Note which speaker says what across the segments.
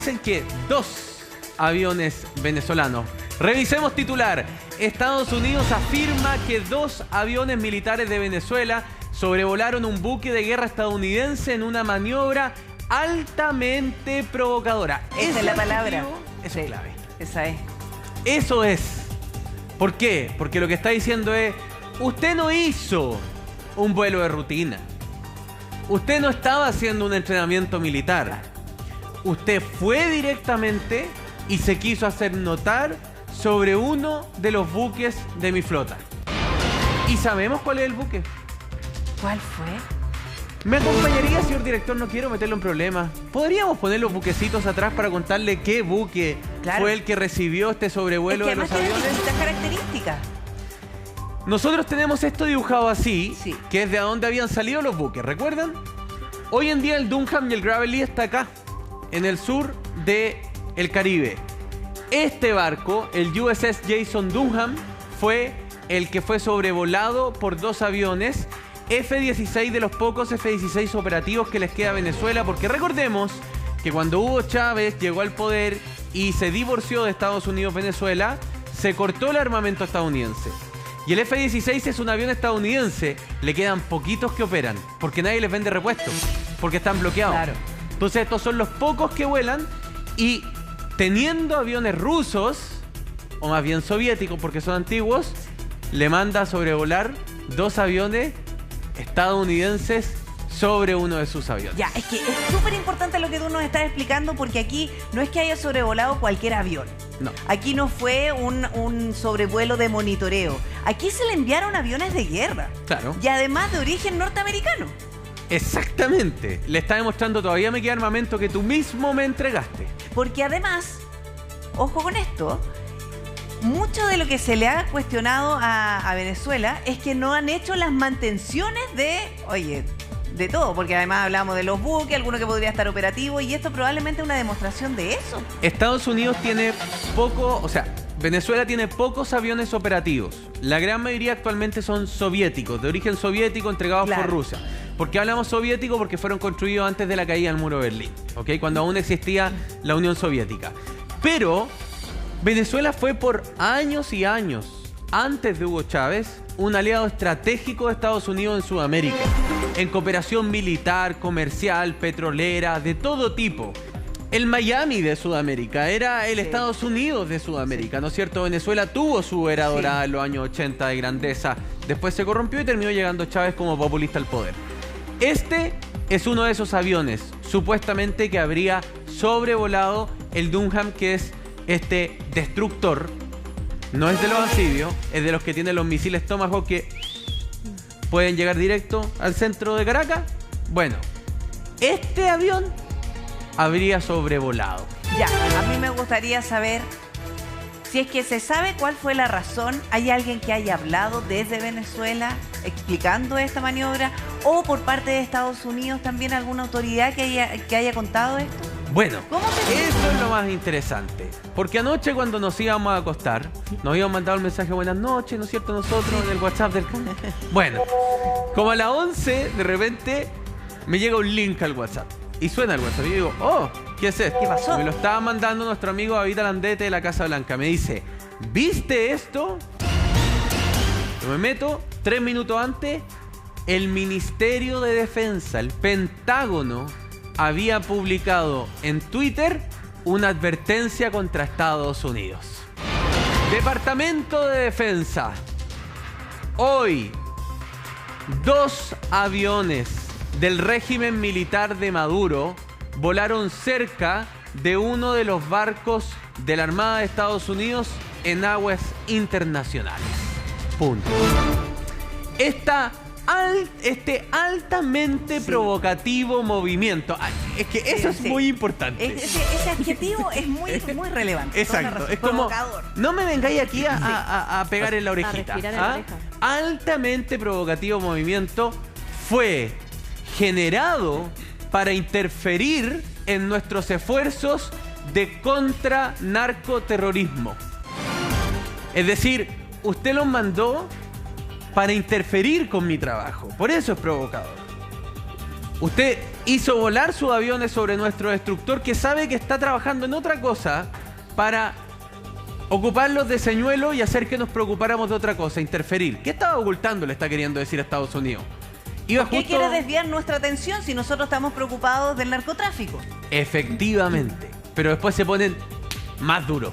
Speaker 1: Dicen que 2 aviones venezolanos. Revisemos titular. Estados Unidos afirma que 2 aviones militares de Venezuela sobrevolaron un buque de guerra estadounidense en una maniobra altamente provocadora.
Speaker 2: Esa es la palabra.
Speaker 1: Eso es clave.
Speaker 2: Esa es.
Speaker 1: Eso es. ¿Por qué? Porque lo que está diciendo es, usted no hizo un vuelo de rutina. Usted no estaba haciendo un entrenamiento militar. Usted fue directamente y se quiso hacer notar sobre uno de los buques de mi flota. ¿Y sabemos cuál es el buque?
Speaker 2: ¿Cuál fue?
Speaker 1: ¿Me acompañaría, señor director? No quiero meterlo en problemas. ¿Podríamos poner los buquecitos atrás para contarle qué buque fue el que recibió este sobrevuelo de los aviones?
Speaker 2: Tiene distintas características.
Speaker 1: Nosotros tenemos esto dibujado así,
Speaker 2: Sí.
Speaker 1: que es de dónde habían salido los buques, ¿recuerdan? Hoy en día el Dunham y el Gravely está acá, en el sur del Caribe. Este barco, el USS Jason Dunham, fue el que fue sobrevolado por 2 aviones F-16, de los pocos F-16 operativos que les queda a Venezuela, porque recordemos que cuando Hugo Chávez llegó al poder y se divorció de Estados Unidos-Venezuela, se cortó el armamento estadounidense. Y el F-16 es un avión estadounidense, le quedan poquitos que operan, porque nadie les vende repuestos, porque están bloqueados.
Speaker 2: Claro.
Speaker 1: Entonces estos son los pocos que vuelan, y teniendo aviones rusos, o más bien soviéticos porque son antiguos, le manda a sobrevolar 2 aviones estadounidenses sobre uno de sus aviones.
Speaker 2: Ya, es que es súper importante lo que tú nos estás explicando, porque aquí no es que haya sobrevolado cualquier avión.
Speaker 1: No.
Speaker 2: Aquí no fue un sobrevuelo de monitoreo. Aquí se le enviaron aviones de guerra.
Speaker 1: Claro.
Speaker 2: Y además de origen norteamericano.
Speaker 1: Exactamente. Le está demostrando, todavía me queda armamento que tú mismo me entregaste.
Speaker 2: Porque además, ojo con esto, mucho de lo que se le ha cuestionado a Venezuela es que no han hecho las mantenciones de todo, porque además hablamos de los buques, alguno que podría estar operativo, y esto probablemente es una demostración de eso.
Speaker 1: Estados Unidos tiene Venezuela tiene pocos aviones operativos. La gran mayoría actualmente son soviéticos, de origen soviético, entregados por Rusia. ¿Por qué hablamos soviético? Porque fueron construidos antes de la caída del muro de Berlín, ¿ok? Cuando aún existía la Unión Soviética. Pero Venezuela fue por años y años, antes de Hugo Chávez, un aliado estratégico de Estados Unidos en Sudamérica, en cooperación militar, comercial, petrolera, de todo tipo. El Miami de Sudamérica era el Estados Unidos de Sudamérica, ¿no es cierto? Venezuela tuvo su era dorada en los años 80 de grandeza, después se corrompió y terminó llegando Chávez como populista al poder. Este es uno de esos aviones, supuestamente, que habría sobrevolado el Dunham, que es este destructor. No es de los anfibios, es de los que tienen los misiles Tomahawk que pueden llegar directo al centro de Caracas. Bueno, este avión habría sobrevolado.
Speaker 2: Ya, a mí me gustaría saber si es que se sabe cuál fue la razón. ¿Hay alguien que haya hablado desde Venezuela explicando esta maniobra? ¿O por parte de Estados Unidos también alguna autoridad que haya contado esto?
Speaker 1: Bueno,
Speaker 2: ¿Cómo se
Speaker 1: eso es lo más interesante. Porque anoche, cuando nos íbamos a acostar, nos habían mandado el mensaje buenas noches, ¿no es cierto? Nosotros en el WhatsApp del canal. Bueno, como a las 11, de repente me llega un link al WhatsApp. Y suena el WhatsApp y yo digo, oh, ¿qué es esto?
Speaker 2: ¿Qué pasó?
Speaker 1: Me lo estaba mandando nuestro amigo David Alandete de la Casa Blanca. Me dice, ¿viste esto? Yo me meto, 3 minutos antes, el Ministerio de Defensa, el Pentágono, había publicado en Twitter una advertencia contra Estados Unidos. Departamento de Defensa. Hoy, 2 aviones del régimen militar de Maduro volaron cerca de uno de los barcos de la Armada de Estados Unidos en aguas internacionales. Punto. Este altamente provocativo movimiento. Es que eso es muy importante.
Speaker 2: Ese adjetivo es muy relevante.
Speaker 1: Exacto. Es como,
Speaker 2: provocador.
Speaker 1: no me vengáis aquí a pegar en la orejita.
Speaker 3: respirar en la oreja.
Speaker 1: Altamente provocativo movimiento fue generado para interferir en nuestros esfuerzos de contra narcoterrorismo. Es decir, usted los mandó para interferir con mi trabajo. Por eso es provocador. Usted hizo volar sus aviones sobre nuestro destructor que sabe que está trabajando en otra cosa para ocuparlos de señuelo y hacer que nos preocupáramos de otra cosa, interferir. ¿Qué estaba ocultando, le está queriendo decir a Estados Unidos?
Speaker 2: ¿Por qué quiere desviar nuestra atención si nosotros estamos preocupados del narcotráfico?
Speaker 1: Efectivamente. Pero después se ponen más duros.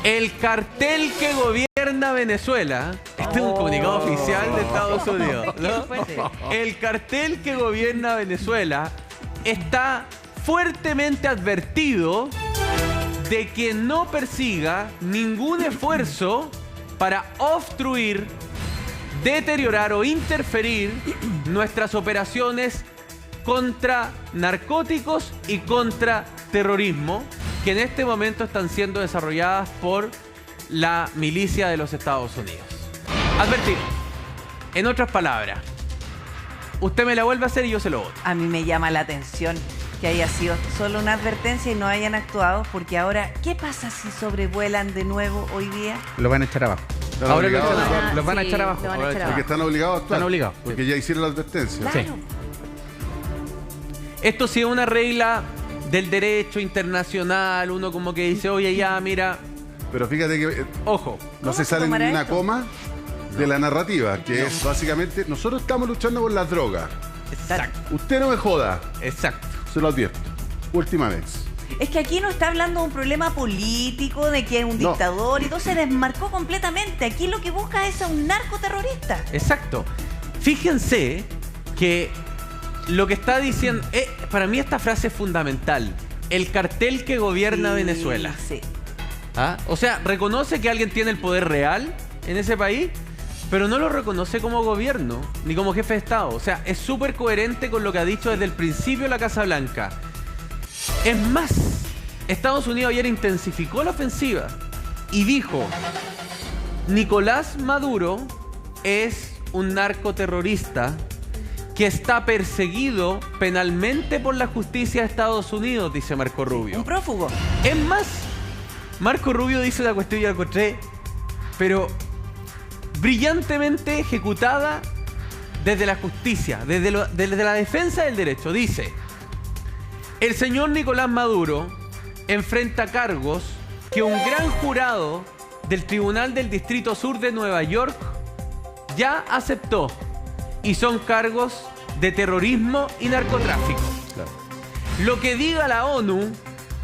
Speaker 1: El cartel que gobierna Venezuela, este es un comunicado oficial de Estados Unidos, ¿no? El cartel que gobierna Venezuela está fuertemente advertido de que no persiga ningún esfuerzo para obstruir, deteriorar o interferir nuestras operaciones contra narcóticos y contra terrorismo, que en este momento están siendo desarrolladas por la milicia de los Estados Unidos. Advertir. En otras palabras, usted me la vuelve a hacer y yo se lo voto.
Speaker 2: A mí me llama la atención que haya sido solo una advertencia y no hayan actuado, porque ahora, ¿qué pasa si sobrevuelan de nuevo hoy día?
Speaker 3: Lo van a echar abajo.
Speaker 1: Ahora los
Speaker 3: van a echar abajo.
Speaker 4: Porque están obligados a actuar.
Speaker 3: Están obligados.
Speaker 4: Porque ya hicieron la advertencia.
Speaker 2: Claro.
Speaker 3: Sí.
Speaker 1: Esto sí es una regla del derecho internacional. Uno como que dice, oye, ya, mira,
Speaker 4: Pero fíjate que
Speaker 1: ojo.
Speaker 4: no se sale ni una coma de la narrativa, que es básicamente, nosotros estamos luchando con las drogas.
Speaker 1: Exacto.
Speaker 4: Usted no me joda,
Speaker 1: Exacto.
Speaker 4: se lo advierto. Última vez.
Speaker 2: Es que aquí no está hablando de un problema político, de que es un
Speaker 4: No.
Speaker 2: dictador, y todo se desmarcó completamente. Aquí lo que busca es a un narcoterrorista.
Speaker 1: Exacto. Fíjense que lo que está diciendo, para mí esta frase es fundamental. El cartel que gobierna
Speaker 2: Sí,
Speaker 1: Venezuela.
Speaker 2: Sí.
Speaker 1: ¿Ah? O sea, reconoce que alguien tiene el poder real en ese país, pero no lo reconoce como gobierno, ni como jefe de Estado. O sea, es súper coherente con lo que ha dicho desde el principio la Casa Blanca. Es más, Estados Unidos ayer intensificó la ofensiva y dijo, Nicolás Maduro es un narcoterrorista que está perseguido penalmente por la justicia de Estados Unidos, dice Marco Rubio.
Speaker 2: Un prófugo.
Speaker 1: Es más, Marco Rubio dice la cuestión, ya la encontré, pero brillantemente ejecutada desde la justicia, desde la defensa del derecho. Dice, el señor Nicolás Maduro enfrenta cargos que un gran jurado del Tribunal del Distrito Sur de Nueva York ya aceptó, y son cargos de terrorismo y narcotráfico.
Speaker 4: Claro.
Speaker 1: Lo que diga la ONU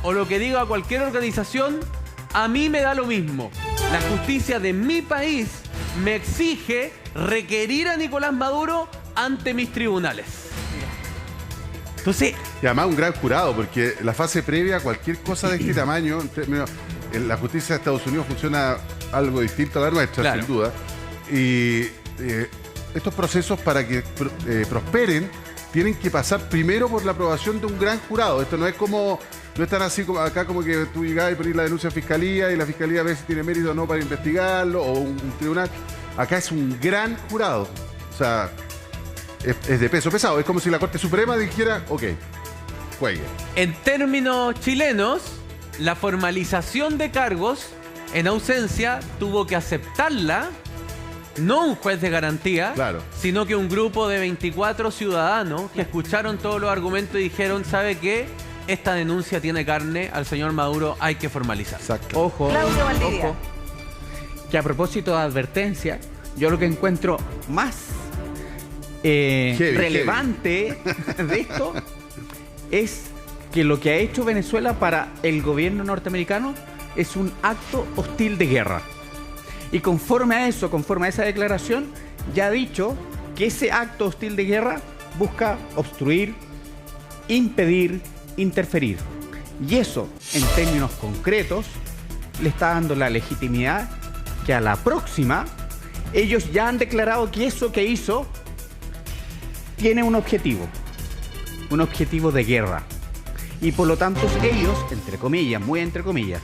Speaker 1: o lo que diga cualquier organización, a mí me da lo mismo. La justicia de mi país me exige requerir a Nicolás Maduro ante mis tribunales. Entonces,
Speaker 4: Y además un gran jurado, porque la fase previa a cualquier cosa de este tamaño, en términos, en la justicia de Estados Unidos funciona algo distinto a la nuestra,
Speaker 1: Claro.
Speaker 4: sin duda. Y estos procesos, para que prosperen, tienen que pasar primero por la aprobación de un gran jurado. Esto no es como, no es tan así como acá, como que tú llegás y ponés la denuncia a fiscalía y la fiscalía a ver si tiene mérito o no para investigarlo, o un tribunal. Acá es un gran jurado. O sea, es de peso pesado. Es como si la Corte Suprema dijera, ok, juegue.
Speaker 1: en términos chilenos, la formalización de cargos en ausencia tuvo que aceptarla no un juez de garantía,
Speaker 4: Claro.
Speaker 1: sino que un grupo de 24 ciudadanos que escucharon todos los argumentos y dijeron, ¿sabe qué? Esta denuncia tiene carne, al señor Maduro hay que formalizar.
Speaker 4: Exacto.
Speaker 3: Ojo,
Speaker 2: Claudio Valdivia.
Speaker 3: ojo, que a propósito de advertencia, yo lo que encuentro más relevante de esto es que lo que ha hecho Venezuela para el gobierno norteamericano es un acto hostil de guerra. Y conforme a eso, conforme a esa declaración, ya ha dicho que ese acto hostil de guerra busca obstruir, impedir, interferir. Y eso, en términos concretos, le está dando la legitimidad que a la próxima, ellos ya han declarado que eso que hizo tiene un objetivo de guerra. Y por lo tanto ellos, entre comillas, muy entre comillas,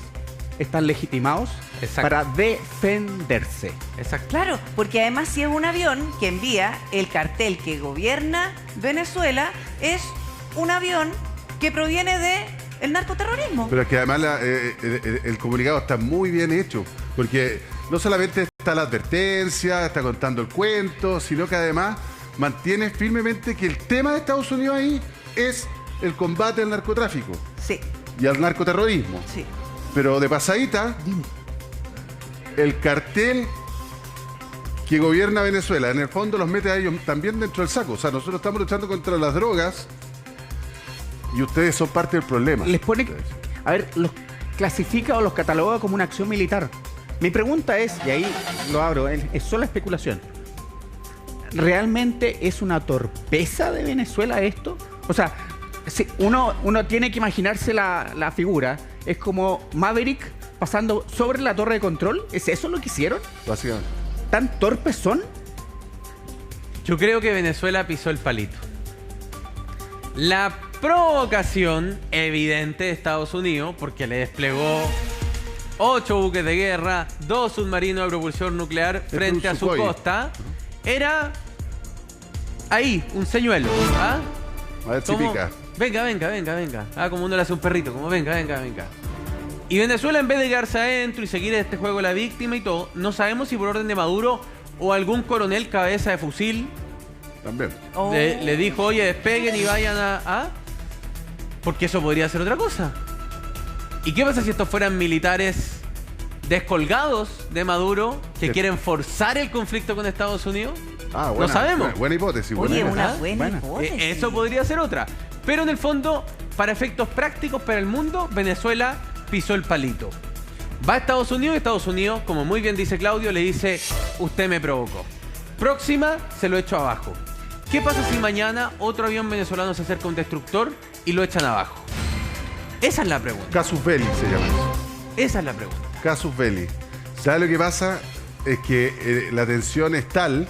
Speaker 3: están legitimados para defenderse.
Speaker 1: Exacto.
Speaker 2: Claro, porque además si es un avión que envía el cartel que gobierna Venezuela, es un avión que proviene del narcoterrorismo.
Speaker 4: Pero es que además el comunicado está muy bien hecho, porque no solamente está la advertencia, está contando el cuento, sino que además mantiene firmemente que el tema de Estados Unidos ahí es el combate al narcotráfico
Speaker 2: Sí,
Speaker 4: y al narcoterrorismo.
Speaker 2: sí.
Speaker 4: Pero de pasadita, el cartel que gobierna Venezuela, en el fondo los mete a ellos también dentro del saco. O sea, nosotros estamos luchando contra las drogas y ustedes son parte del problema.
Speaker 3: Les pone, a ver, los clasifica o los cataloga como una acción militar. Mi pregunta es, y ahí lo abro, es solo especulación. ¿Realmente es una torpeza de Venezuela esto? O sea, si uno tiene que imaginarse la figura. Es como Maverick pasando sobre la torre de control. ¿Es eso lo que hicieron?
Speaker 4: Básicamente.
Speaker 3: ¿Tan torpes son?
Speaker 1: Yo creo que Venezuela pisó el palito. La provocación evidente de Estados Unidos, porque le desplegó 8 buques de guerra, 2 submarinos de propulsión nuclear frente a su
Speaker 4: Sukhoi.
Speaker 1: costa, era ahí, un señuelo. ¿Ah?
Speaker 4: A ver si
Speaker 1: Como,
Speaker 4: pica.
Speaker 1: venga. Ah, como uno le hace un perrito, como venga. Y Venezuela, en vez de quedarse adentro y seguir este juego la víctima y todo, no sabemos si por orden de Maduro o algún coronel cabeza de fusil
Speaker 4: También.
Speaker 2: Oh.
Speaker 1: le dijo, oye, despeguen y vayan porque eso podría ser otra cosa. ¿Y qué pasa si estos fueran militares descolgados de Maduro que
Speaker 4: Sí.
Speaker 1: quieren forzar el conflicto con Estados Unidos?
Speaker 4: Ah,
Speaker 1: No sabemos.
Speaker 4: Buena hipótesis.
Speaker 2: Oye,
Speaker 4: buena.
Speaker 2: una
Speaker 1: ¿Ah?
Speaker 2: buena
Speaker 3: Buena.
Speaker 2: hipótesis.
Speaker 1: Eso podría ser otra. Pero en el fondo, para efectos prácticos para el mundo, Venezuela pisó el palito. Va a Estados Unidos y Estados Unidos, como muy bien dice Claudio, le dice, usted me provocó. Próxima, se lo echo abajo. ¿Qué pasa si mañana otro avión venezolano se acerca a un destructor y lo echan abajo? Esa es la pregunta.
Speaker 4: Casus belli se llama eso.
Speaker 1: Esa es la pregunta.
Speaker 4: Casus belli. ¿Sabes lo que pasa? Es que la tensión es tal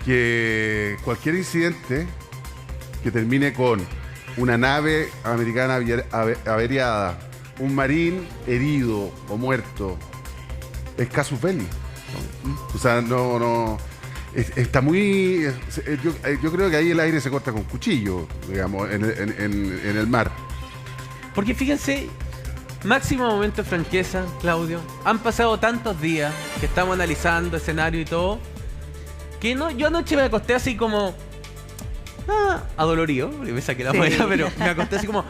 Speaker 4: que cualquier incidente que termine con una nave americana averiada, un marín herido o muerto, es casus belli. O sea, no está muy... Yo creo que ahí el aire se corta con cuchillo, digamos, en el mar.
Speaker 1: Porque fíjense, máximo momento de franqueza, Claudio. Han pasado tantos días que estamos analizando escenario y todo, que no, yo anoche me acosté así como... adolorido, porque me saqué la
Speaker 2: Sí.
Speaker 1: muela, pero me acosté así como...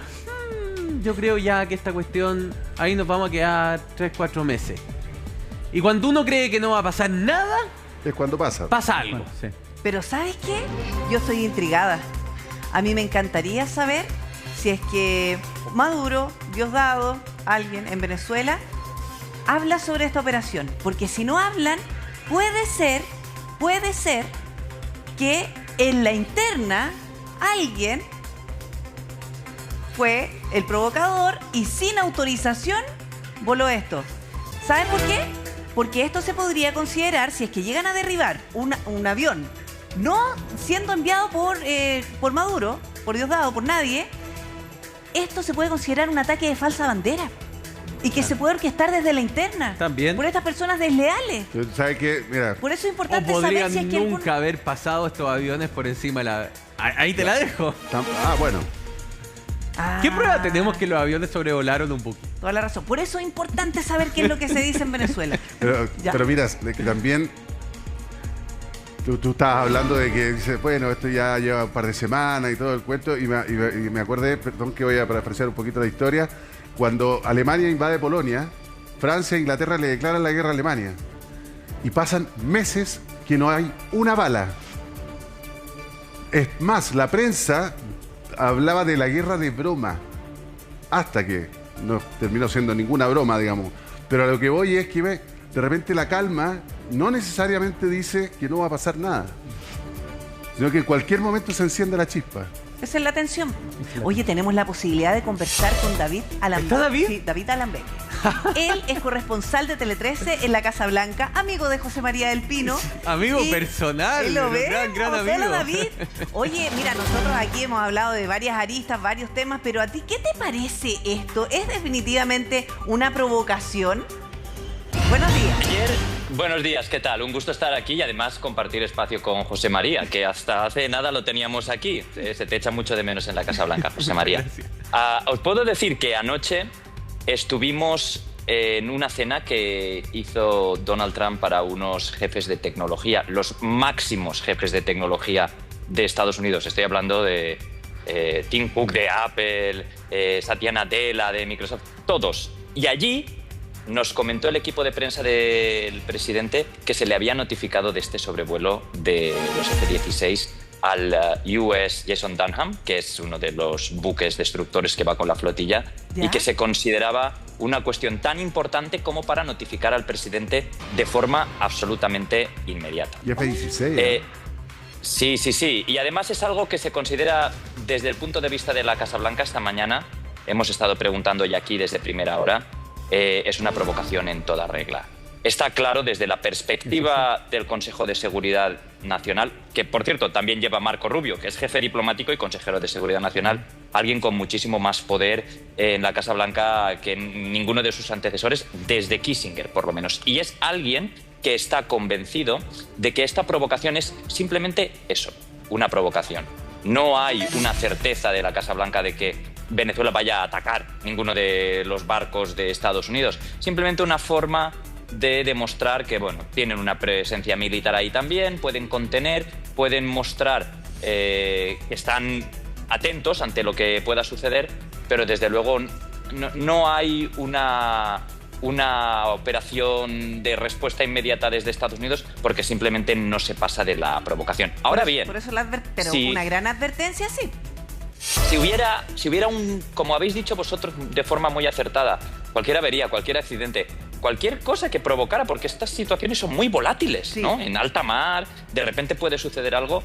Speaker 1: yo creo ya que esta cuestión, ahí nos vamos a quedar 3-4 meses. Y cuando uno cree que no va a pasar nada,
Speaker 4: Es cuando pasa.
Speaker 1: pasa algo.
Speaker 3: Bueno, sí.
Speaker 2: Pero ¿sabes qué? Yo estoy intrigada. A mí me encantaría saber si es que Maduro, Diosdado, alguien en Venezuela, habla sobre esta operación. Porque si no hablan, puede ser que en la interna alguien fue el provocador y sin autorización voló esto. ¿Saben por qué? Porque esto se podría considerar, si es que llegan a derribar un avión, no siendo enviado por Maduro, por Diosdado, por nadie, esto se puede considerar un ataque de falsa bandera. Y que se puede orquestar desde la interna.
Speaker 1: También.
Speaker 2: Por estas personas desleales.
Speaker 4: ¿Sabes qué? Mira,
Speaker 2: Por eso es
Speaker 1: O
Speaker 2: importante saber
Speaker 1: podrían
Speaker 2: si es que
Speaker 1: nunca haber pasado estos aviones por encima de la... Ahí te la dejo.
Speaker 4: bueno.
Speaker 1: ¿Qué prueba tenemos que los aviones sobrevolaron un poquito?
Speaker 2: Toda la razón. Por eso es importante saber qué es lo que se dice en Venezuela. Ya.
Speaker 4: Pero mira, de que también tú estabas hablando de que dices, bueno, esto ya lleva un par de semanas y todo el cuento, y me acordé, perdón que voy a parafrasear un poquito la historia, cuando Alemania invade Polonia, Francia e Inglaterra le declaran la guerra a Alemania. Y pasan meses que no hay una bala. Es más, la prensa hablaba de la guerra de broma, hasta que no terminó siendo ninguna broma, digamos. Pero a lo que voy es que de repente la calma no necesariamente dice que no va a pasar nada, sino que en cualquier momento se enciende la chispa.
Speaker 2: Esa es la tensión. Oye, tenemos la posibilidad de conversar con David Alambeque.
Speaker 1: ¿Está David?
Speaker 2: Sí, David Alambeque. Él es corresponsal de Tele 13 en la Casa Blanca, amigo de José María del Pino.
Speaker 1: Amigo
Speaker 2: Y-
Speaker 1: personal,
Speaker 2: ¿Y lo ves?
Speaker 1: gran
Speaker 2: Hola,
Speaker 1: amigo.
Speaker 2: David. Oye, mira, nosotros aquí hemos hablado de varias aristas, varios temas, pero a ti, ¿qué te parece esto? ¿Es definitivamente una provocación? Buenos días.
Speaker 5: Buenos días, ¿qué tal? Un gusto estar aquí y además compartir espacio con José María, que hasta hace nada lo teníamos aquí. Se te echa mucho de menos en la Casa Blanca, José María. Os puedo decir que anoche estuvimos en una cena que hizo Donald Trump para unos jefes de tecnología, los máximos jefes de tecnología de Estados Unidos. Estoy hablando de Tim Cook de Apple, Satya Nadella de Microsoft, todos. Y allí nos comentó el equipo de prensa del presidente que se le había notificado de este sobrevuelo de los F-16 al US Jason Dunham, que es uno de los buques destructores que va con la flotilla, y que se consideraba una cuestión tan importante como para notificar al presidente de forma absolutamente inmediata.
Speaker 4: Y F-16.
Speaker 5: Sí, sí, sí. Y además es algo que se considera desde el punto de vista de la Casa Blanca esta mañana. Hemos estado preguntando ya aquí desde primera hora. Es una provocación en toda regla. Está claro desde la perspectiva del Consejo de Seguridad Nacional, que por cierto también lleva Marco Rubio, que es jefe diplomático y consejero de Seguridad Nacional, alguien con muchísimo más poder en la Casa Blanca que ninguno de sus antecesores, desde Kissinger por lo menos. Y es alguien que está convencido de que esta provocación es simplemente eso, una provocación. No hay una certeza de la Casa Blanca de que Venezuela vaya a atacar ninguno de los barcos de Estados Unidos. Simplemente una forma de demostrar que, bueno, tienen una presencia militar ahí también, pueden contener, pueden mostrar que están atentos ante lo que pueda suceder, pero desde luego no hay una operación de respuesta inmediata desde Estados Unidos porque simplemente no se pasa de la provocación. Ahora bien...
Speaker 2: Por eso pero una gran advertencia, sí.
Speaker 5: Si hubiera como habéis dicho vosotros de forma muy acertada, cualquier avería, cualquier accidente, cualquier cosa que provocara, porque estas situaciones son muy volátiles, sí, ¿no? En alta mar, de repente puede suceder algo.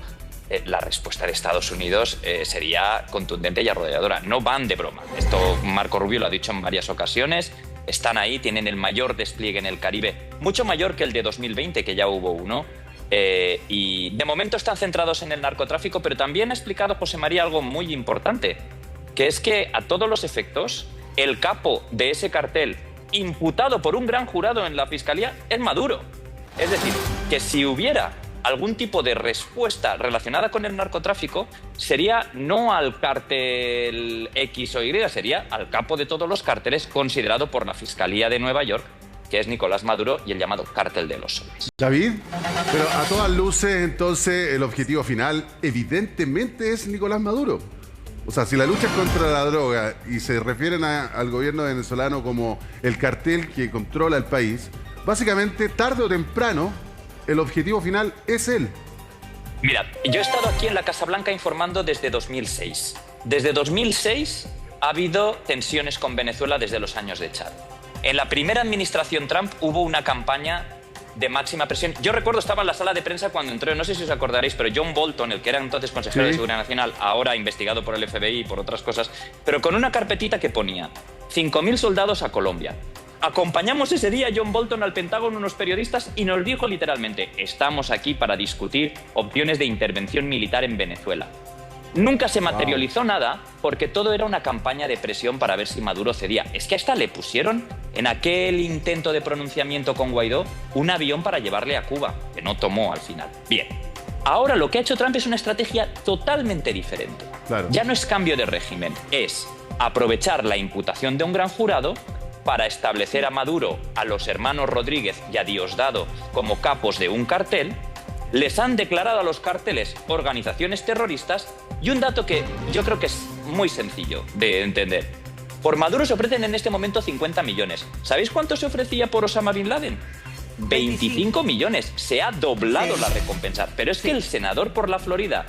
Speaker 5: La respuesta de Estados Unidos sería contundente y arrolladora. No van de broma. Esto Marco Rubio lo ha dicho en varias ocasiones. Están ahí, tienen el mayor despliegue en el Caribe, mucho mayor que el de 2020, que ya hubo uno. Y de momento están centrados en el narcotráfico, pero también ha explicado José María algo muy importante, que es que a todos los efectos, el capo de ese cartel, imputado por un gran jurado en la Fiscalía, es Maduro. Es decir, que si hubiera algún tipo de respuesta relacionada con el narcotráfico, sería no al cártel X o Y, sería al capo de todos los cárteles, considerado por la Fiscalía de Nueva York, que es Nicolás Maduro, y el llamado Cártel de los Soles.
Speaker 4: David, pero a todas luces, entonces, el objetivo final evidentemente es Nicolás Maduro. O sea, si la lucha es contra la droga y se refieren al gobierno venezolano como el cartel que controla el país, básicamente, tarde o temprano, el objetivo final es él.
Speaker 5: Mira, yo he estado aquí en la Casa Blanca informando desde 2006. Desde 2006 ha habido tensiones con Venezuela desde los años de Chávez. En la primera administración Trump hubo una campaña de máxima presión. Yo recuerdo, estaba en la sala de prensa cuando entró, no sé si os acordaréis, pero John Bolton, el que era entonces consejero de Seguridad Nacional, ahora investigado por el FBI y por otras cosas, pero con una carpetita que ponía 5.000 soldados a Colombia. Acompañamos ese día a John Bolton al Pentágono unos periodistas y nos dijo literalmente: estamos aquí para discutir opciones de intervención militar en Venezuela. Nunca se materializó nada porque todo era una campaña de presión para ver si Maduro cedía. Es que hasta le pusieron en aquel intento de pronunciamiento con Guaidó un avión para llevarle a Cuba, que no tomó al final. Bien, ahora lo que ha hecho Trump es una estrategia totalmente diferente. Claro. Ya no es cambio de régimen, es aprovechar la imputación de un gran jurado para establecer a Maduro, a los hermanos Rodríguez y a Diosdado como capos de un cartel. Les han declarado a los cárteles organizaciones terroristas, y un dato que yo creo que es muy sencillo de entender. Por Maduro se ofrecen en este momento 50 millones. ¿Sabéis cuánto se ofrecía por Osama Bin Laden? 25 millones. Se ha doblado la recompensa. Pero es que el senador por la Florida,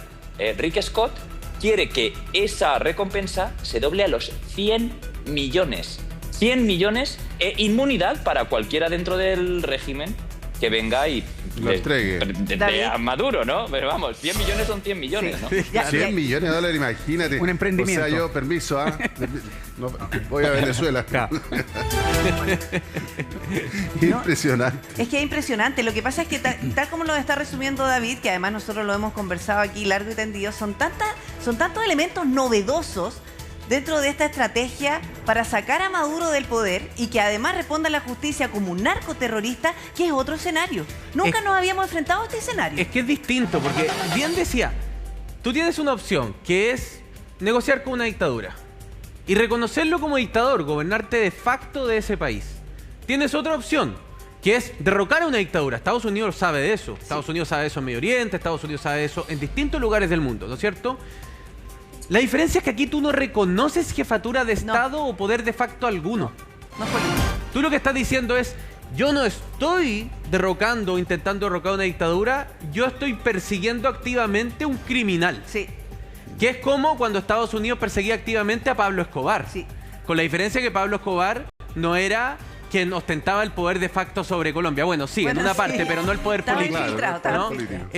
Speaker 5: Rick Scott, quiere que esa recompensa se doble a los 100 millones. 100 millones e inmunidad para cualquiera dentro del régimen que venga y
Speaker 4: lo entregue
Speaker 5: a Maduro, ¿no? Pero vamos, 100 millones son 100 millones, ¿no?
Speaker 4: 100 millones de dólares, imagínate.
Speaker 3: Un emprendimiento.
Speaker 4: O sea, yo, permiso, no, voy a Venezuela. Impresionante.
Speaker 2: Es que es impresionante. Lo que pasa es que tal como lo está resumiendo David, que además nosotros lo hemos conversado aquí largo y tendido, son tantos elementos novedosos dentro de esta estrategia para sacar a Maduro del poder y que además responda a la justicia como un narcoterrorista, que es otro escenario. Nunca nos habíamos enfrentado a este escenario.
Speaker 1: Es que es distinto, porque bien decía, tú tienes una opción, que es negociar con una dictadura y reconocerlo como dictador, gobernarte de facto de ese país. tienes otra opción, que es derrocar a una dictadura. Estados Unidos sabe de eso. Estados Unidos sabe de eso en Medio Oriente, Estados Unidos sabe de eso en distintos lugares del mundo, ¿no es cierto? La diferencia es que aquí tú no reconoces jefatura de Estado o poder de facto alguno.
Speaker 2: No es político.
Speaker 1: Tú lo que estás diciendo es, yo no estoy derrocando o intentando derrocar una dictadura, yo estoy persiguiendo activamente un criminal.
Speaker 2: Sí.
Speaker 1: Que es como cuando Estados Unidos perseguía activamente a Pablo Escobar.
Speaker 2: Sí.
Speaker 1: Con la diferencia que Pablo Escobar no era quien ostentaba el poder de facto sobre Colombia. Bueno, sí,
Speaker 2: Bueno,
Speaker 1: en una
Speaker 2: sí.
Speaker 1: parte, pero no el poder
Speaker 2: Estaba
Speaker 1: político.
Speaker 2: infiltrado, estaba
Speaker 1: ¿no?
Speaker 2: infiltrado.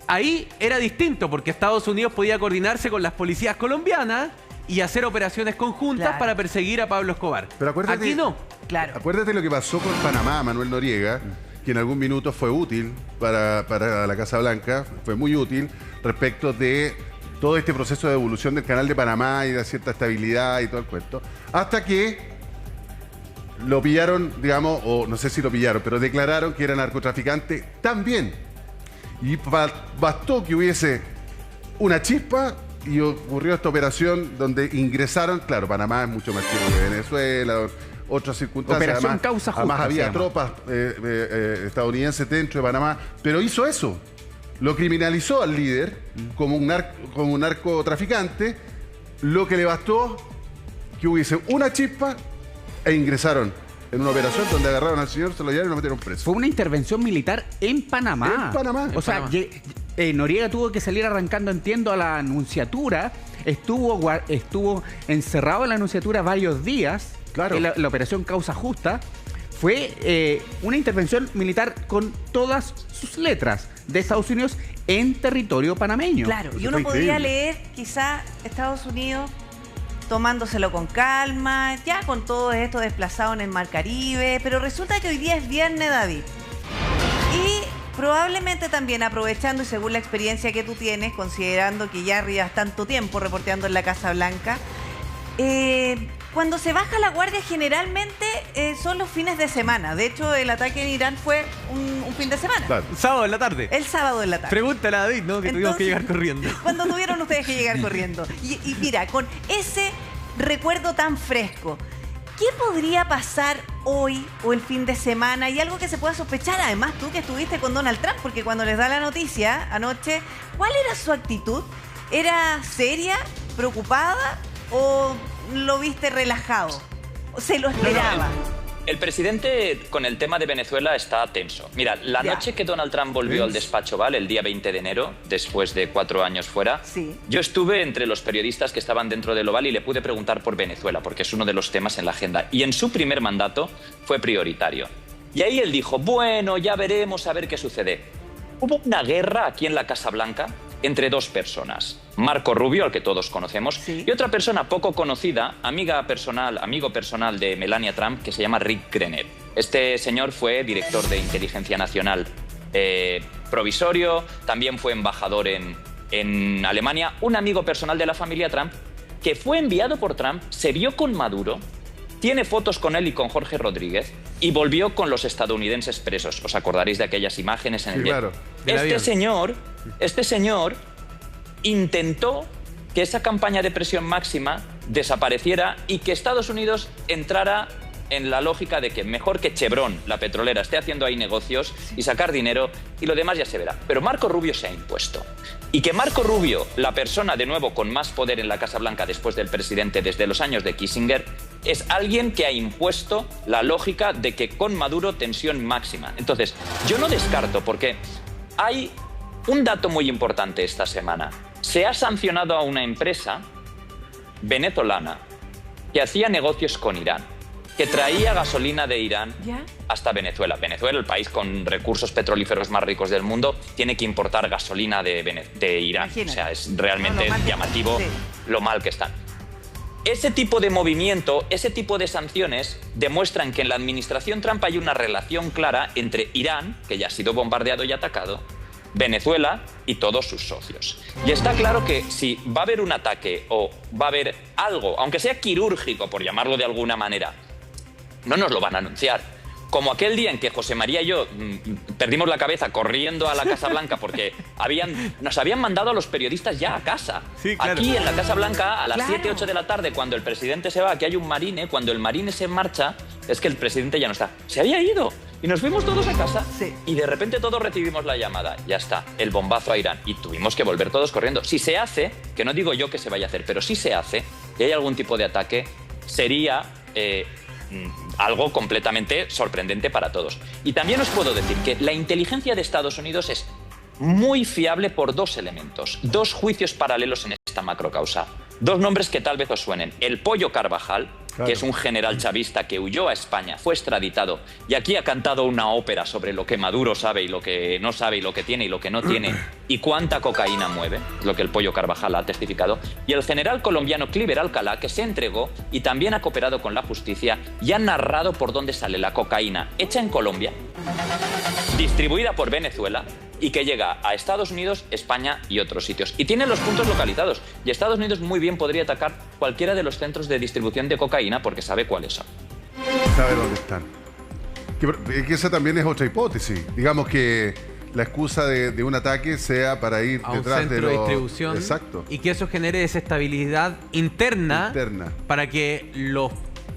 Speaker 1: Ahí era distinto, porque Estados Unidos podía coordinarse con las policías colombianas y hacer operaciones conjuntas
Speaker 2: Claro.
Speaker 1: para perseguir a Pablo Escobar.
Speaker 4: Pero acuérdate-
Speaker 1: Aquí no.
Speaker 2: Claro.
Speaker 4: Acuérdate lo que pasó con Panamá, Manuel Noriega, que en algún minuto fue útil para la Casa Blanca, fue muy útil respecto de todo este proceso de evolución del Canal de Panamá y de cierta estabilidad y todo el cuento, hasta que lo pillaron, digamos, o no sé si lo pillaron, pero declararon que era narcotraficante también. Y bastó que hubiese una chispa y ocurrió esta operación donde ingresaron, claro, Panamá es mucho más chico que Venezuela, otras circunstancias.
Speaker 3: Operación Causa Justa,
Speaker 4: además
Speaker 3: se
Speaker 4: había
Speaker 3: llama.
Speaker 4: tropas estadounidenses dentro de Panamá, pero hizo eso. Lo criminalizó al líder como un narcotraficante, lo que le bastó que hubiese una chispa e ingresaron en una operación donde agarraron al señor, se lo llevaron y lo metieron preso.
Speaker 3: Fue una intervención militar en Panamá.
Speaker 4: En Panamá.
Speaker 3: O sea, Noriega tuvo que salir arrancando, entiendo, a la Nunciatura. Estuvo encerrado en la Nunciatura varios días.
Speaker 4: Claro.
Speaker 3: En la operación Causa Justa. Fue una intervención militar con todas sus letras de Estados Unidos en territorio panameño.
Speaker 2: Claro, y
Speaker 4: Eso
Speaker 2: uno
Speaker 4: fue
Speaker 2: podría
Speaker 4: increíble.
Speaker 2: leer quizá Estados Unidos tomándoselo con calma, ya con todo esto desplazado en el Mar Caribe, pero resulta que hoy día es viernes, David. Y probablemente también aprovechando, y según la experiencia que tú tienes, considerando que ya arribas tanto tiempo reporteando en la Casa Blanca, cuando se baja la guardia generalmente son los fines de semana. De hecho, el ataque en Irán fue un fin de semana.
Speaker 4: Claro.
Speaker 1: Sábado en la tarde.
Speaker 2: El sábado en la tarde.
Speaker 1: Pregúntale a David, ¿no? Que tuvimos que
Speaker 2: Entonces,
Speaker 1: llegar corriendo.
Speaker 2: Cuando tuvieron ustedes que llegar corriendo. Y mira, con ese recuerdo tan fresco, ¿qué podría pasar hoy o el fin de semana? Y algo que se pueda sospechar, además tú que estuviste con Donald Trump, porque cuando les da la noticia anoche, ¿cuál era su actitud? ¿Era seria, preocupada o lo viste relajado? ¿Se lo esperaba?
Speaker 5: El presidente con el tema de Venezuela está tenso. Mira, la
Speaker 2: Ya.
Speaker 5: noche que Donald Trump volvió al despacho Oval, el día 20 de enero, después de 4 años fuera,
Speaker 2: Sí.
Speaker 5: yo estuve entre los periodistas que estaban dentro del Oval y le pude preguntar por Venezuela, porque es uno de los temas en la agenda. Y en su primer mandato fue prioritario. Y ahí él dijo, bueno, ya veremos a ver qué sucede. Hubo una guerra aquí en la Casa Blanca entre dos personas. Marco Rubio, al que todos conocemos,
Speaker 2: Sí.
Speaker 5: y otra persona poco conocida, amigo personal de Melania Trump, que se llama Rick Grenet. Este señor fue director de Inteligencia Nacional provisorio, también fue embajador en Alemania, un amigo personal de la familia Trump, que fue enviado por Trump, se vio con Maduro, tiene fotos con él y con Jorge Rodríguez y volvió con los estadounidenses presos. ¿Os acordaréis de aquellas imágenes en
Speaker 4: Sí,
Speaker 5: el jet?
Speaker 4: claro.
Speaker 1: Del avión.
Speaker 5: Este señor intentó que esa campaña de presión máxima desapareciera y que Estados Unidos entrara en la lógica de que mejor que Chevron, la petrolera, esté haciendo ahí negocios y sacar dinero y lo demás ya se verá. Pero Marco Rubio se ha impuesto. Y que Marco Rubio, la persona de nuevo con más poder en la Casa Blanca después del presidente desde los años de Kissinger, es alguien que ha impuesto la lógica de que con Maduro tensión máxima. Entonces, yo no descarto porque hay un dato muy importante esta semana. Se ha sancionado a una empresa venezolana que hacía negocios con Irán, que traía gasolina de Irán
Speaker 2: ¿Ya?
Speaker 5: hasta Venezuela. Venezuela, el país con recursos petrolíferos más ricos del mundo, tiene que importar gasolina de Irán.
Speaker 2: Imagínate.
Speaker 5: O sea, es realmente
Speaker 2: No, lo mal que
Speaker 5: llamativo
Speaker 2: están, sí.
Speaker 5: lo mal que están. Ese tipo de movimiento, ese tipo de sanciones demuestran que en la administración Trump hay una relación clara entre Irán, que ya ha sido bombardeado y atacado, Venezuela y todos sus socios. Y está claro que si va a haber un ataque o va a haber algo, aunque sea quirúrgico, por llamarlo de alguna manera, no nos lo van a anunciar. Como aquel día en que José María y yo perdimos la cabeza corriendo a la Casa Blanca porque nos habían mandado a los periodistas ya a casa.
Speaker 1: Sí, claro.
Speaker 5: Aquí en la Casa Blanca, a las
Speaker 2: Claro.
Speaker 5: 7, 8 de la tarde, cuando el presidente se va, aquí hay un marine, cuando el marine se marcha, es que el presidente ya no está. Se había ido y nos fuimos todos a casa
Speaker 2: Sí.
Speaker 5: y de repente todos recibimos la llamada. Ya está, el bombazo a Irán y tuvimos que volver todos corriendo. Si se hace, que no digo yo que se vaya a hacer, pero si se hace y hay algún tipo de ataque, sería algo completamente sorprendente para todos. Y también os puedo decir que la inteligencia de Estados Unidos es muy fiable por dos elementos, dos juicios paralelos en esta macrocausa. Dos nombres que tal vez os suenen. El Pollo Carvajal,
Speaker 4: Claro.
Speaker 5: que es un general chavista que huyó a España, fue extraditado y aquí ha cantado una ópera sobre lo que Maduro sabe y lo que no sabe y lo que tiene y lo que no tiene y cuánta cocaína mueve, lo que el Pollo Carvajal ha testificado. Y el general colombiano Cliver Alcalá, que se entregó y también ha cooperado con la justicia y ha narrado por dónde sale la cocaína hecha en Colombia, distribuida por Venezuela y que llega a Estados Unidos, España y otros sitios. Y tiene los puntos localizados. Y Estados Unidos muy bien podría atacar cualquiera de los centros de distribución de cocaína porque sabe cuáles son.
Speaker 4: Sabe dónde están. Que esa también es otra hipótesis. Digamos que la excusa de un ataque sea para ir
Speaker 1: A un
Speaker 4: detrás de
Speaker 1: centro de distribución.
Speaker 4: Exacto.
Speaker 1: Y que eso genere desestabilidad interna. Para que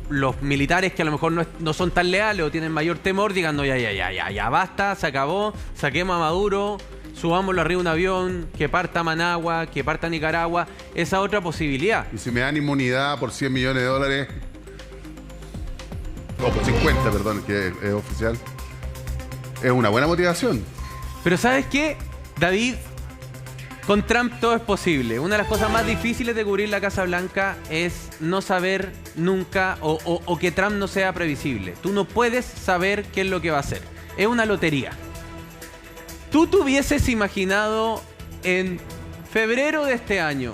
Speaker 1: los militares que a lo mejor no son tan leales o tienen mayor temor digan, no, ya, basta, se acabó, saquemos a Maduro, subámoslo arriba de un avión, que parta a Managua, que parta a Nicaragua, esa otra posibilidad.
Speaker 4: Y si me dan inmunidad por 100 millones de dólares, o por 50, perdón, que es oficial, es una buena motivación.
Speaker 1: Pero ¿sabes qué, David? Con Trump todo es posible. Una de las cosas más difíciles de cubrir la Casa Blanca es no saber nunca o que Trump no sea previsible. Tú no puedes saber qué es lo que va a hacer. Es una lotería. ¿Tú te hubieses imaginado en febrero de este año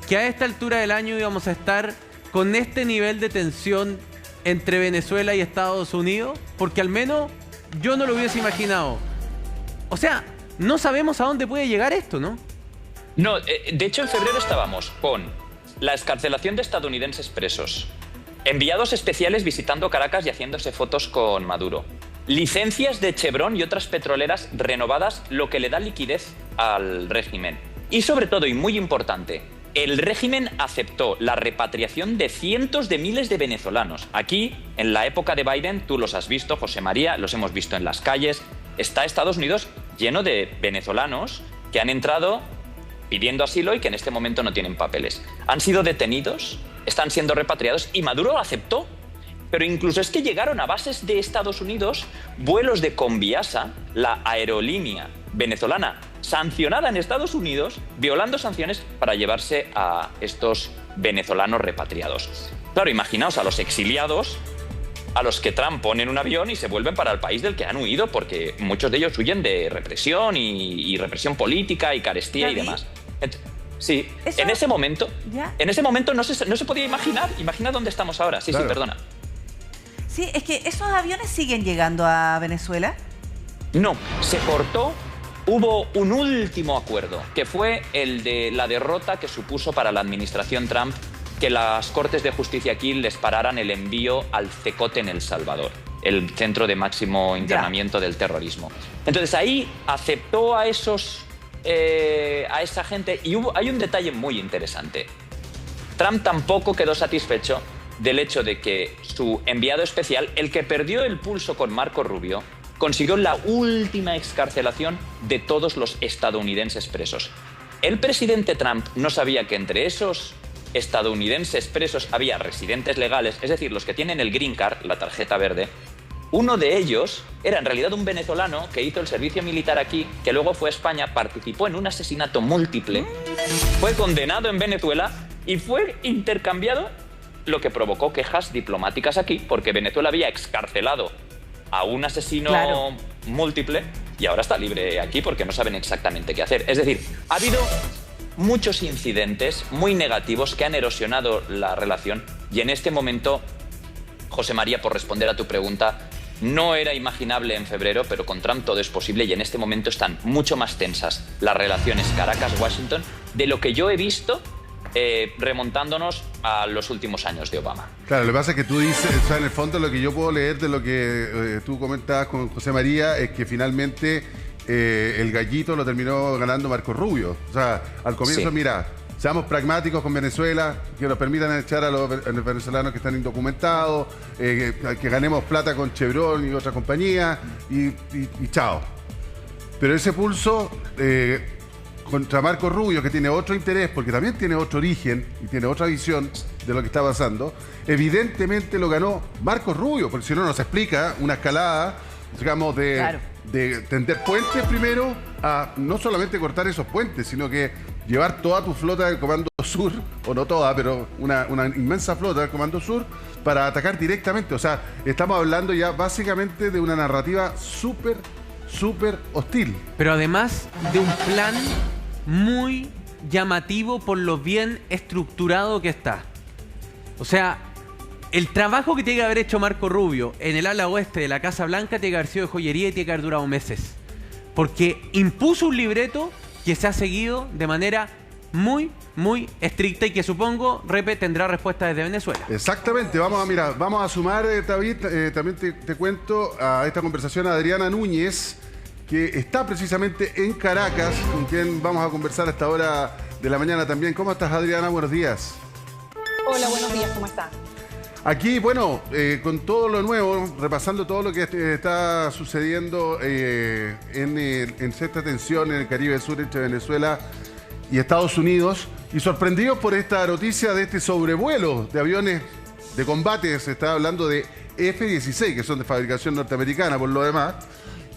Speaker 1: que a esta altura del año íbamos a estar con este nivel de tensión entre Venezuela y Estados Unidos? Porque al menos yo no lo hubiese imaginado. O sea, no sabemos a dónde puede llegar esto, ¿no?
Speaker 5: No, de hecho en febrero estábamos con la excarcelación de estadounidenses presos, enviados especiales visitando Caracas y haciéndose fotos con Maduro, licencias de Chevron y otras petroleras renovadas, lo que le da liquidez al régimen. Y sobre todo, y muy importante, el régimen aceptó la repatriación de cientos de miles de venezolanos. Aquí, en la época de Biden, tú los has visto, José María, los hemos visto en las calles. Está Estados Unidos lleno de venezolanos que han entrado pidiendo asilo y que en este momento no tienen papeles. Han sido detenidos, están siendo repatriados y Maduro aceptó. Pero incluso es que llegaron a bases de Estados Unidos vuelos de Conviasa, la aerolínea venezolana sancionada en Estados Unidos, violando sanciones para llevarse a estos venezolanos repatriados. Claro, imaginaos a los exiliados a los que Trump pone en un avión y se vuelven para el país del que han huido, porque muchos de ellos huyen de represión y represión política y carestía y demás. Sí,
Speaker 2: Eso-
Speaker 5: en ese momento,
Speaker 2: ¿Ya?
Speaker 5: no se podía imaginar. Imagina dónde estamos ahora. Sí,
Speaker 4: Claro.
Speaker 5: sí, perdona.
Speaker 2: Sí, es que esos aviones siguen llegando a Venezuela.
Speaker 5: No, se cortó. Hubo un último acuerdo, que fue el de la derrota que supuso para la administración Trump que las Cortes de Justicia aquí les pararan el envío al CECOT en El Salvador, el centro de máximo internamiento del terrorismo. Entonces ahí aceptó a esa gente y hay un detalle muy interesante. Trump tampoco quedó satisfecho del hecho de que su enviado especial, el que perdió el pulso con Marco Rubio, consiguió la última excarcelación de todos los estadounidenses presos. El presidente Trump no sabía que entre esos estadounidenses presos había residentes legales, es decir, los que tienen el Green Card, la tarjeta verde. Uno de ellos era en realidad un venezolano que hizo el servicio militar aquí, que luego fue a España, participó en un asesinato múltiple, fue condenado en Venezuela y fue intercambiado, lo que provocó quejas diplomáticas aquí, porque Venezuela había excarcelado a un asesino múltiple y ahora está libre aquí porque no saben exactamente qué hacer. Es decir, ha habido muchos incidentes muy negativos que han erosionado la relación y en este momento, José María, por responder a tu pregunta, no era imaginable en febrero, pero con Trump todo es posible y en este momento están mucho más tensas las relaciones Caracas-Washington de lo que yo he visto remontándonos a los últimos años de Obama.
Speaker 4: Claro, lo que pasa es que tú dices, o sea, en el fondo lo que yo puedo leer de lo que tú comentabas con José María es que finalmente el gallito lo terminó ganando Marco Rubio. O sea, al comienzo,
Speaker 5: Sí.
Speaker 4: mira, seamos pragmáticos con Venezuela, que nos permitan echar a los venezolanos que están indocumentados, que ganemos plata con Chevron y otras compañías, y chao. Pero ese pulso contra Marco Rubio, que tiene otro interés, porque también tiene otro origen y tiene otra visión de lo que está pasando, evidentemente lo ganó Marco Rubio, porque si no nos explica una escalada, digamos, de tender puentes primero a no solamente cortar esos puentes, sino que llevar toda tu flota del Comando Sur, o no toda, pero una inmensa flota del Comando Sur, para atacar directamente. O sea, estamos hablando ya básicamente de una narrativa súper hostil.
Speaker 1: Pero además de un plan muy llamativo por lo bien estructurado que está. O sea, el trabajo que tiene que haber hecho Marco Rubio en el ala oeste de la Casa Blanca tiene que haber sido de joyería y tiene que haber durado meses. Porque impuso un libreto que se ha seguido de manera muy estricta y que supongo, Repe, tendrá respuesta desde Venezuela.
Speaker 4: Exactamente. Vamos a sumar, David, también te cuento a esta conversación a Adriana Núñez, que está precisamente en Caracas, con quien vamos a conversar a esta hora de la mañana también. ¿Cómo estás, Adriana? Buenos días.
Speaker 6: Hola, buenos días, ¿cómo están?
Speaker 4: Aquí, bueno, con todo lo nuevo, repasando todo lo que está sucediendo en esta tensión en el Caribe Sur entre Venezuela y Estados Unidos, y sorprendidos por esta noticia de este sobrevuelo de aviones de combate. Se está hablando de F-16, que son de fabricación norteamericana por lo demás,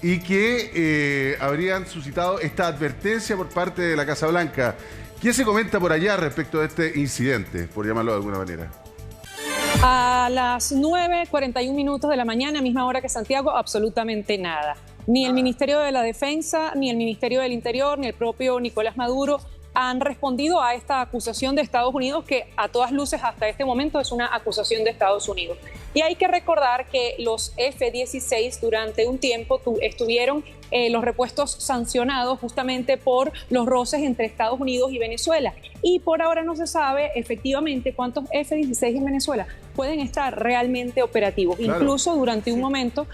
Speaker 4: y que habrían suscitado esta advertencia por parte de la Casa Blanca. ¿Qué se comenta por allá respecto de este incidente, por llamarlo de alguna manera?
Speaker 6: A las 9:41 minutos de la mañana, misma hora que Santiago, absolutamente nada. Ni el Ministerio de la Defensa, ni el Ministerio del Interior, ni el propio Nicolás Maduro han respondido a esta acusación de Estados Unidos, que a todas luces hasta este momento es una acusación de Estados Unidos. Y hay que recordar que los F-16 durante un tiempo estuvieron los repuestos sancionados justamente por los roces entre Estados Unidos y Venezuela. Y por ahora no se sabe efectivamente cuántos F-16 en Venezuela pueden estar realmente operativos. Claro. Incluso durante un momento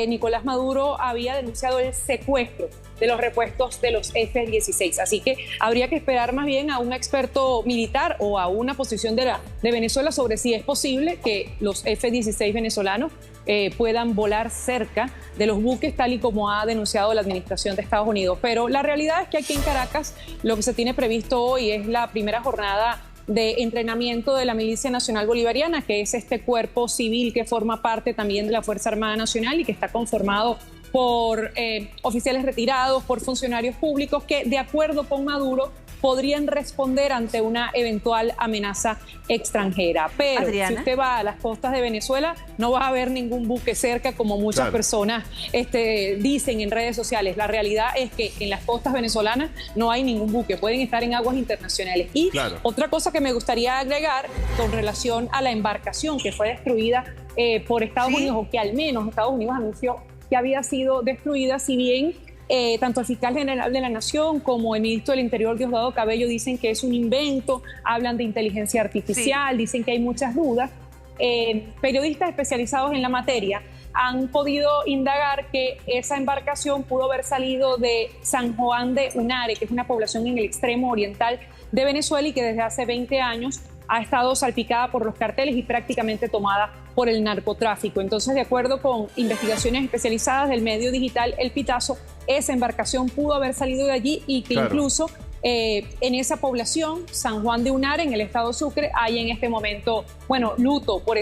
Speaker 6: Nicolás Maduro había denunciado el secuestro de los repuestos de los F-16. Así que habría que esperar más bien a un experto militar o a una posición de Venezuela sobre si es posible que los F-16 venezolanos puedan volar cerca de los buques, tal y como ha denunciado la administración de Estados Unidos. Pero la realidad es que aquí en Caracas lo que se tiene previsto hoy es la primera jornada de entrenamiento de la Milicia Nacional Bolivariana, que es este cuerpo civil que forma parte también de la Fuerza Armada Nacional y que está conformado por oficiales retirados, por funcionarios públicos que, de acuerdo con Maduro, podrían responder ante una eventual amenaza extranjera. Pero Adriana, si usted va a las costas de Venezuela, no va a haber ningún buque cerca, como muchas personas dicen en redes sociales. La realidad es que en las costas venezolanas no hay ningún buque, pueden estar en aguas internacionales. Y otra cosa que me gustaría agregar con relación a la embarcación que fue destruida por Estados Unidos, o que al menos Estados Unidos anunció que había sido destruida, si bien tanto el fiscal general de la Nación como el ministro del Interior, Diosdado Cabello, dicen que es un invento, hablan de inteligencia artificial, dicen que hay muchas dudas. Periodistas especializados en la materia han podido indagar que esa embarcación pudo haber salido de San Juan de Unare, que es una población en el extremo oriental de Venezuela y que desde hace 20 años ha estado salpicada por los carteles y prácticamente tomada por el narcotráfico. Entonces, de acuerdo con investigaciones especializadas del medio digital El Pitazo, esa embarcación pudo haber salido de allí y que incluso en esa población, San Juan de Unare, en el estado Sucre, hay en este momento, luto por